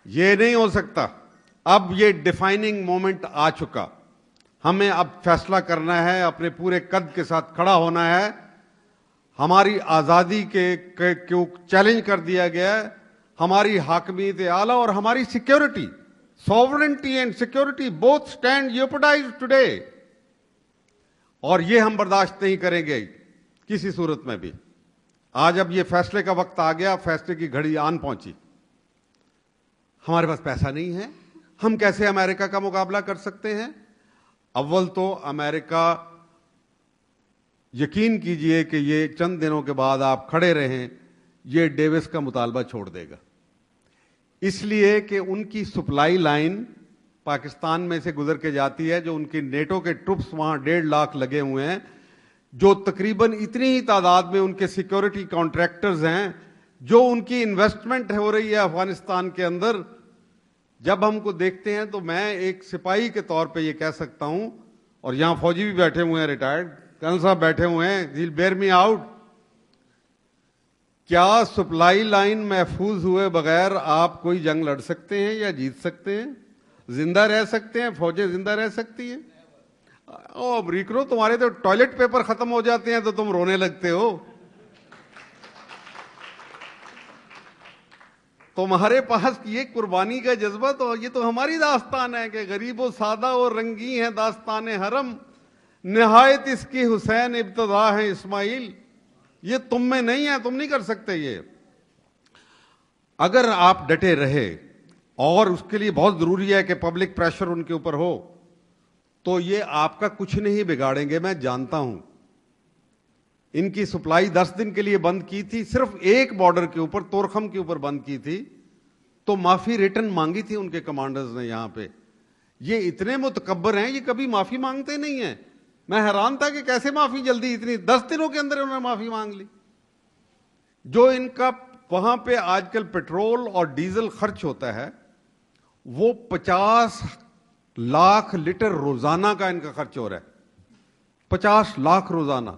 یہ نہیں ہو سکتا. اب یہ ڈیفائننگ مومنٹ آ چکا. ہمیں اب فیصلہ کرنا ہے, اپنے پورے قد کے ساتھ کھڑا ہونا ہے. ہماری آزادی کے چیلنج کر دیا گیا ہے. ہماری حاکمیت اعلیٰ اور ہماری security, sovereignty and security both stand jeopardized today, اور یہ ہم برداشت نہیں کریں گے کسی صورت میں بھی. آج اب یہ فیصلے کا وقت آ گیا, فیصلے کی گھڑی آن پہنچی. ہمارے پاس پیسہ نہیں ہے, ہم کیسے امریکہ کا مقابلہ کر سکتے ہیں؟ اول تو امریکہ, یقین کیجئے کہ یہ چند دنوں کے بعد آپ کھڑے رہیں, یہ ڈیوس کا مطالبہ چھوڑ دے گا. اس لیے کہ ان کی سپلائی لائن پاکستان میں سے گزر کے جاتی ہے, جو ان کی نیٹو کے ٹروپس وہاں 1.5 لاکھ لگے ہوئے ہیں, جو تقریباً اتنی ہی تعداد میں ان کے سیکیورٹی کانٹریکٹرز ہیں, جو ان کی انویسٹمنٹ ہو رہی ہے افغانستان کے اندر. جب ہم کو دیکھتے ہیں تو میں ایک سپاہی کے طور پہ یہ کہہ سکتا ہوں, اور یہاں فوجی بھی بیٹھے ہوئے ہیں, ریٹائرڈ کرنل صاحب بیٹھے ہوئے ہیں, دیل بیئر می آؤٹ, کیا سپلائی لائن محفوظ ہوئے بغیر آپ کوئی جنگ لڑ سکتے ہیں یا جیت سکتے ہیں؟ زندہ رہ سکتے ہیں؟ فوجیں زندہ رہ سکتی ہیں؟ امریکنوں, تمہارے تو ٹوائلٹ پیپر ختم ہو جاتے ہیں تو تم رونے لگتے ہو. تمہارے پاس یہ قربانی کا جذبہ, تو یہ تو ہماری داستان ہے کہ غریب و سادہ اور رنگی ہے داستان حرم, نہایت اس کی حسین ابتدا ہے اسماعیل. یہ تم میں نہیں ہے, تم نہیں کر سکتے یہ. اگر آپ ڈٹے رہے, اور اس کے لیے بہت ضروری ہے کہ پبلک پریشر ان کے اوپر ہو, تو یہ آپ کا کچھ نہیں بگاڑیں گے. میں جانتا ہوں ان کی سپلائی 10 دن کے لیے بند کی تھی, صرف ایک بارڈر کے اوپر, تورخم کے اوپر بند کی تھی, تو معافی ریٹرن مانگی تھی ان کے کمانڈرز نے یہاں پہ. یہ اتنے متکبر ہیں, یہ کبھی معافی مانگتے نہیں ہیں. میں حیران تھا کہ کیسے معافی جلدی, اتنی 10 دنوں کے اندر انہوں نے معافی مانگ لی. جو ان کا وہاں پہ آج کل پیٹرول اور ڈیزل خرچ ہوتا ہے, وہ 50 لاکھ لیٹر روزانہ کا ان کا خرچ ہو رہا ہے, 50 لاکھ روزانہ.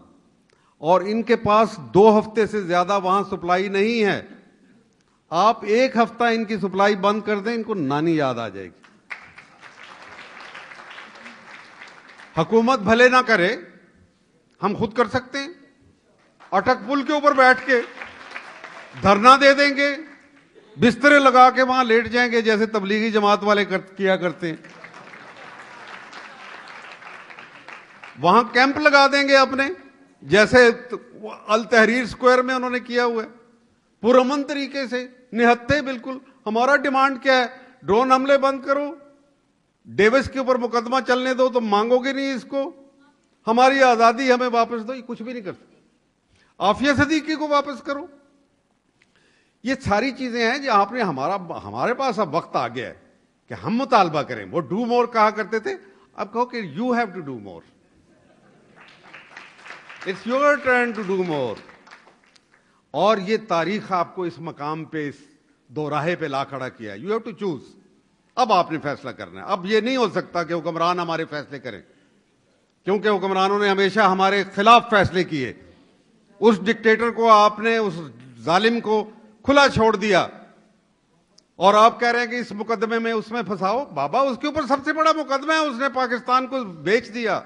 اور ان کے پاس 2 ہفتے سے زیادہ وہاں سپلائی نہیں ہے. آپ 1 ہفتہ ان کی سپلائی بند کر دیں, ان کو نانی یاد آ جائے گی. حکومت بھلے نہ کرے, ہم خود کر سکتے ہیں. اٹک پل کے اوپر بیٹھ کے دھرنا دے دیں گے, بسترے لگا کے وہاں لیٹ جائیں گے جیسے تبلیغی جماعت والے کیا کرتے ہیں. وہاں کیمپ لگا دیں گے اپنے, جیسے التحریر اسکوائر میں انہوں نے کیا ہوا ہے, پرامن طریقے سے, نہتے بالکل. ہمارا ڈیمانڈ کیا ہے؟ ڈرون حملے بند کرو, ڈیوس کے اوپر مقدمہ چلنے دو, تم مانگو گے نہیں اس کو, ہماری آزادی ہمیں واپس دو. یہ کچھ بھی نہیں کر سکتے. عافیہ صدیقی کو واپس کرو. یہ ساری چیزیں ہیں جو آپ نے, ہمارے پاس اب وقت آ گیا ہے کہ ہم مطالبہ کریں. وہ ڈو مور کہا کرتے تھے, اب کہو کہ you have to do more. It's your turn to do more. اور یہ تاریخ آپ کو اس مقام پہ, اس دوراہے پہ لا کھڑا کیا ہے. You have to choose. اب آپ نے فیصلہ کرنا ہے. اب یہ نہیں ہو سکتا کہ حکمران ہمارے فیصلے کریں, کیونکہ حکمرانوں نے ہمیشہ ہمارے خلاف فیصلے کیے. اس ڈکٹیٹر کو آپ نے, اس ظالم کو کھلا چھوڑ دیا, اور آپ کہہ رہے ہیں کہ اس مقدمے میں اس میں پھنساؤ. بابا, اس کے اوپر سب سے بڑا مقدمہ ہے, اس نے پاکستان کو بیچ دیا.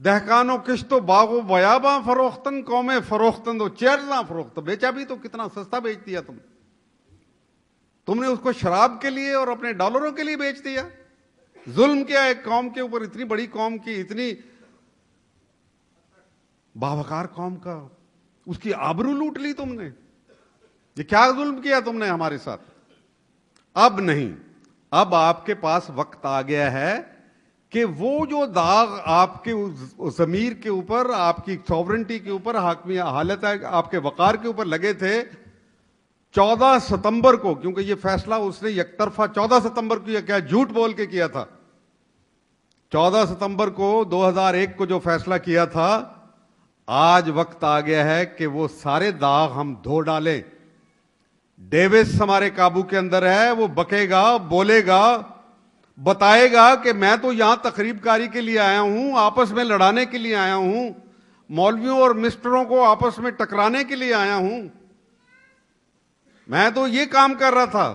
دہقان و کشت و باغ و بیاباں فروختن, قوم فروختن دو چیرزاں فروخت. بیچا بھی تو کتنا سستا بیچ دیا تم نے اس کو شراب کے لیے اور اپنے ڈالروں کے لیے بیچ دیا. ظلم کیا ایک قوم کے اوپر, اتنی بڑی قوم کی, اتنی باوقار قوم کا, اس کی آبرو لوٹ لی تم نے. یہ کیا ظلم کیا تم نے ہمارے ساتھ؟ اب نہیں, اب آپ کے پاس وقت آ گیا ہے کہ وہ جو داغ آپ کے ضمیر کے اوپر, آپ کی سوورنٹی کے اوپر, حاکمی حالت آپ کے وقار کے اوپر لگے تھے 14 ستمبر کو, کیونکہ یہ فیصلہ اس نے یک طرفہ 14 ستمبر کو کیا جھوٹ بول کے کیا تھا. 14 ستمبر کو 2001 کو جو فیصلہ کیا تھا, آج وقت آ گیا ہے کہ وہ سارے داغ ہم دھو ڈالیں. ڈیوس ہمارے قابو کے اندر ہے, وہ بکے گا, بولے گا, بتائے گا کہ میں تو یہاں تقریب کاری کے لیے آیا ہوں, آپس میں لڑانے کے لیے آیا ہوں, مولویوں اور مسٹروں کو آپس میں ٹکرانے کے لیے آیا ہوں. میں تو یہ کام کر رہا تھا.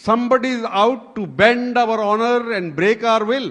somebody is out to bend our honor and break our will।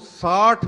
$60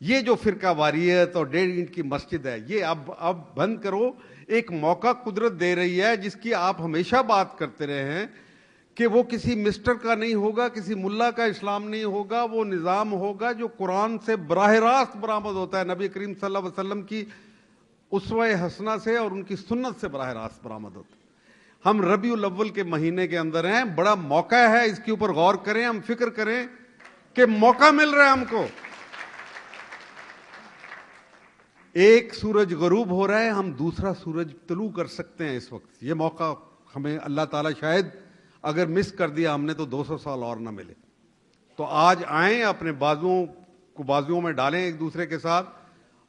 یہ جو فرقہ واریت اور 1.5 اینٹ کی مسجد ہے، یہ اب بند کرو. ایک موقع قدرت دے رہی ہے جس کی آپ ہمیشہ بات کرتے رہے ہیں کہ وہ کسی مسٹر کا نہیں ہوگا، کسی ملا کا اسلام نہیں ہوگا، وہ نظام ہوگا جو قرآن سے براہ راست برآمد ہوتا ہے، نبی کریم صلی اللہ علیہ وسلم کی اسوہ حسنہ سے اور ان کی سنت سے براہ راست برآمد ہوتا ہے. ہم ربیع الاول کے مہینے کے اندر ہیں، بڑا موقع ہے، اس کے اوپر غور کریں، ہم فکر کریں کہ موقع مل رہا ہے ہم کو. ایک سورج غروب ہو رہا ہے، ہم دوسرا سورج طلوع کر سکتے ہیں اس وقت. یہ موقع ہمیں اللہ تعالیٰ شاید اگر مس کر دیا ہم نے تو 200 سال اور نہ ملے. تو آج آئیں، اپنے بازوؤں کو بازوؤں میں ڈالیں ایک دوسرے کے ساتھ،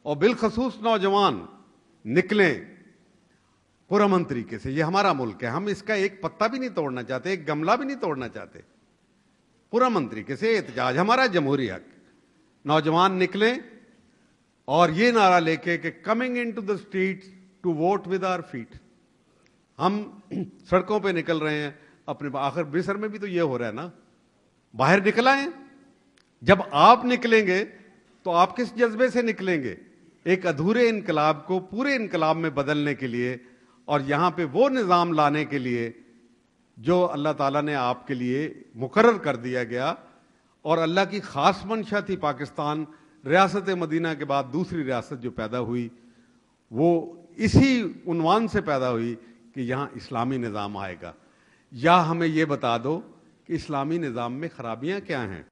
اور بالخصوص نوجوان نکلیں پرامن طریقے سے. یہ ہمارا ملک ہے، ہم اس کا ایک پتا بھی نہیں توڑنا چاہتے، ایک گملہ بھی نہیں توڑنا چاہتے. پرامن طریقے سے احتجاج ہمارا جمہوری حق. نوجوان نکلیں اور یہ نعرہ لے کے کہ coming into the street to vote with our feet. ہم سڑکوں پہ نکل رہے ہیں اپنے. آخر مصر میں بھی تو یہ ہو رہا ہے نا، باہر نکل آئیں. جب آپ نکلیں گے تو آپ کس جذبے سے نکلیں گے؟ ایک ادھورے انقلاب کو پورے انقلاب میں بدلنے کے لیے، اور یہاں پہ وہ نظام لانے کے لیے جو اللہ تعالیٰ نے آپ کے لیے مقرر کر دیا گیا. اور اللہ کی خاص منشا تھی پاکستان ریاست مدینہ کے بعد دوسری ریاست جو پیدا ہوئی، وہ اسی عنوان سے پیدا ہوئی کہ یہاں اسلامی نظام آئے گا. یا ہمیں یہ بتا دو کہ اسلامی نظام میں خرابیاں کیا ہیں.